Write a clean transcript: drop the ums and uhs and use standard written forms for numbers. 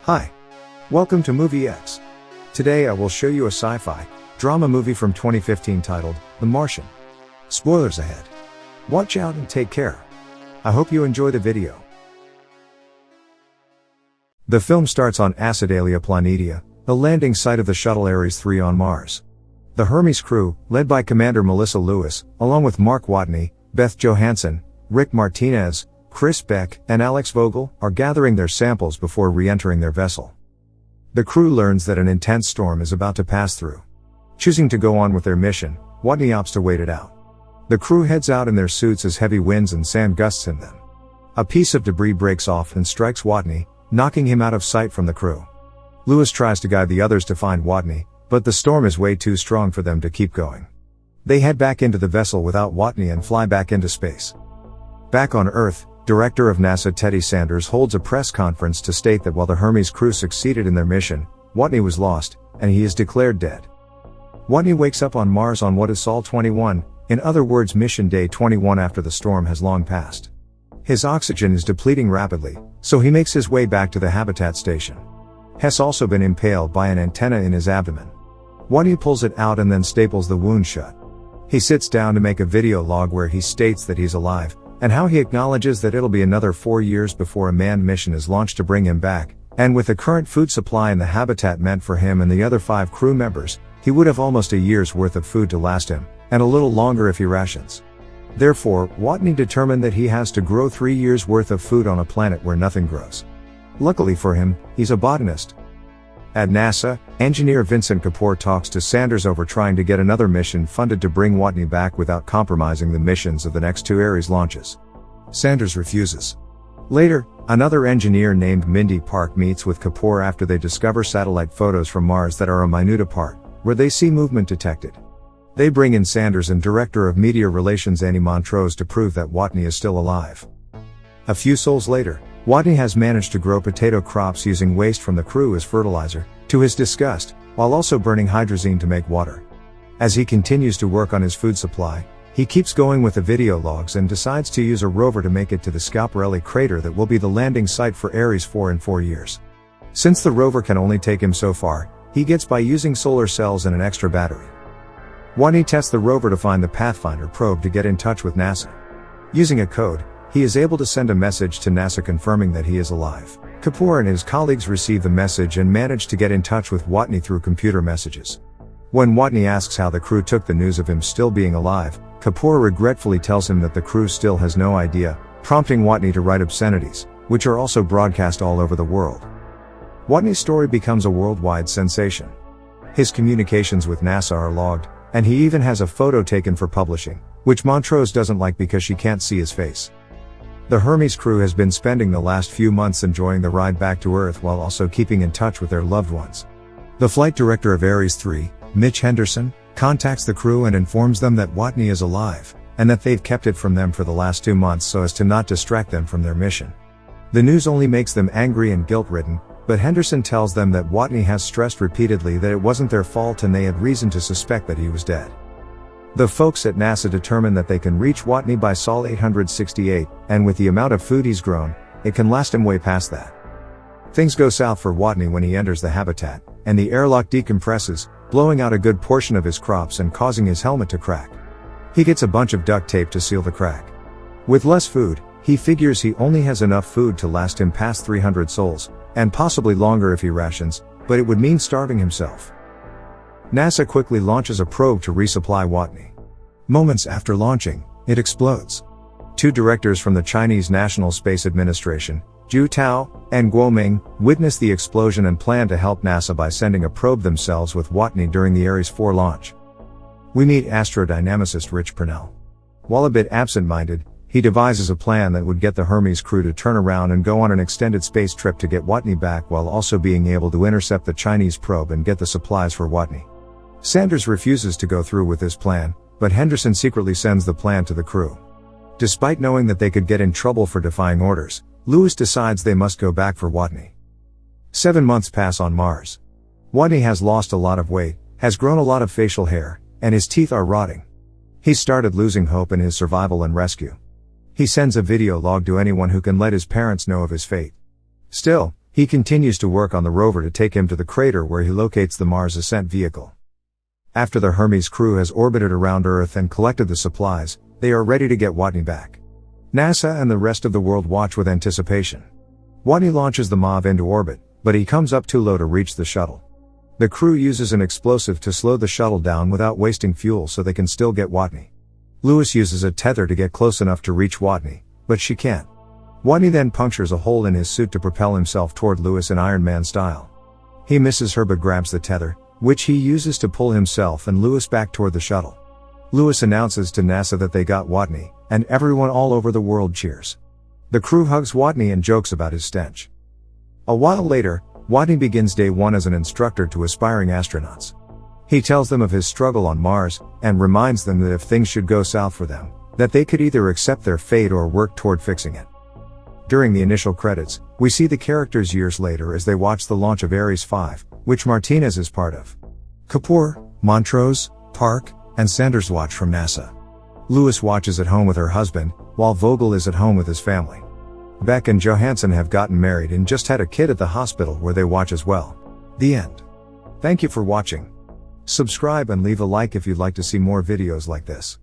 Hi. Welcome to Movie X. Today I will show you a sci-fi drama movie from 2015 titled The Martian. Spoilers ahead. Watch out and take care. I hope you enjoy the video. The film starts on Acidalia Planitia, the landing site of the shuttle Ares 3 on Mars. The Hermes crew, led by Commander Melissa Lewis, along with Mark Watney, Beth Johansson, Rick Martinez, Chris Beck, and Alex Vogel, are gathering their samples before re-entering their vessel. The crew learns that an intense storm is about to pass through. Choosing to go on with their mission, Watney opts to wait it out. The crew heads out in their suits as heavy winds and sand gusts in them. A piece of debris breaks off and strikes Watney, knocking him out of sight from the crew. Lewis tries to guide the others to find Watney, but the storm is way too strong for them to keep going. They head back into the vessel without Watney and fly back into space. Back on Earth, Director of NASA Teddy Sanders holds a press conference to state that while the Hermes crew succeeded in their mission, Watney was lost, and he is declared dead. Watney wakes up on Mars on what is Sol 21, in other words mission day 21 after the storm has long passed. His oxygen is depleting rapidly, so he makes his way back to the habitat station. Has also been impaled by an antenna in his abdomen. Watney pulls it out and then staples the wound shut. He sits down to make a video log where he states that he's alive, and how he acknowledges that it'll be another 4 years before a manned mission is launched to bring him back, and with the current food supply in the habitat meant for him and the other 5 crew members, he would have almost a year's worth of food to last him, and a little longer if he rations. Therefore, Watney determined that he has to grow 3 years worth of food on a planet where nothing grows. Luckily for him, he's a botanist. At NASA, engineer Vincent Kapoor talks to Sanders over trying to get another mission funded to bring Watney back without compromising the missions of the next 2 Ares launches. Sanders refuses. Later, another engineer named Mindy Park meets with Kapoor after they discover satellite photos from Mars that are a minute apart, where they see movement detected. They bring in Sanders and Director of Media Relations Annie Montrose to prove that Watney is still alive. A few sols later, Watney has managed to grow potato crops using waste from the crew as fertilizer, to his disgust, while also burning hydrazine to make water. As he continues to work on his food supply, he keeps going with the video logs and decides to use a rover to make it to the Schiaparelli crater that will be the landing site for Ares 4 in 4 years. Since the rover can only take him so far, he gets by using solar cells and an extra battery. Watney tests the rover to find the Pathfinder probe to get in touch with NASA. Using a code, he is able to send a message to NASA confirming that he is alive. Kapoor and his colleagues receive the message and manage to get in touch with Watney through computer messages. When Watney asks how the crew took the news of him still being alive, Kapoor regretfully tells him that the crew still has no idea, prompting Watney to write obscenities, which are also broadcast all over the world. Watney's story becomes a worldwide sensation. His communications with NASA are logged, and he even has a photo taken for publishing, which Montrose doesn't like because she can't see his face. The Hermes crew has been spending the last few months enjoying the ride back to Earth while also keeping in touch with their loved ones. The flight director of Ares 3, Mitch Henderson, contacts the crew and informs them that Watney is alive, and that they've kept it from them for the last 2 months so as to not distract them from their mission. The news only makes them angry and guilt-ridden, but Henderson tells them that Watney has stressed repeatedly that it wasn't their fault and they had reason to suspect that he was dead. The folks at NASA determine that they can reach Watney by Sol 868, and with the amount of food he's grown, it can last him way past that. Things go south for Watney when he enters the habitat, and the airlock decompresses, blowing out a good portion of his crops and causing his helmet to crack. He gets a bunch of duct tape to seal the crack. With less food, he figures he only has enough food to last him past 300 sols, and possibly longer if he rations, but it would mean starving himself. NASA quickly launches a probe to resupply Watney. Moments after launching, it explodes. 2 directors from the Chinese National Space Administration, Zhu Tao and Guo Ming, witness the explosion and plan to help NASA by sending a probe themselves with Watney during the Ares 4 launch. We meet astrodynamicist Rich Purnell. While a bit absent-minded, he devises a plan that would get the Hermes crew to turn around and go on an extended space trip to get Watney back while also being able to intercept the Chinese probe and get the supplies for Watney. Sanders refuses to go through with this plan, but Henderson secretly sends the plan to the crew. Despite knowing that they could get in trouble for defying orders, Lewis decides they must go back for Watney. 7 months pass on Mars. Watney has lost a lot of weight, has grown a lot of facial hair, and his teeth are rotting. He started losing hope in his survival and rescue. He sends a video log to anyone who can let his parents know of his fate. Still, He continues to work on the rover to take him to the crater where he locates the Mars ascent vehicle. After the Hermes crew has orbited around Earth and collected the supplies, they are ready to get Watney back. NASA and the rest of the world watch with anticipation. Watney launches the MAV into orbit, but he comes up too low to reach the shuttle. The crew uses an explosive to slow the shuttle down without wasting fuel so they can still get Watney. Lewis uses a tether to get close enough to reach Watney, but she can't. Watney then punctures a hole in his suit to propel himself toward Lewis in Iron Man style. He misses her but grabs the tether, which he uses to pull himself and Lewis back toward the shuttle. Lewis announces to NASA that they got Watney, and everyone all over the world cheers. The crew hugs Watney and jokes about his stench. A while later, Watney begins day one as an instructor to aspiring astronauts. He tells them of his struggle on Mars, and reminds them that if things should go south for them, that they could either accept their fate or work toward fixing it. During the initial credits, we see the characters years later as they watch the launch of Ares 5, which Martinez is part of. Kapoor, Montrose, Park, and Sanders watch from NASA. Lewis watches at home with her husband, while Vogel is at home with his family. Beck and Johansson have gotten married and just had a kid at the hospital where they watch as well. The end. Thank you for watching. Subscribe and leave a like if you'd like to see more videos like this.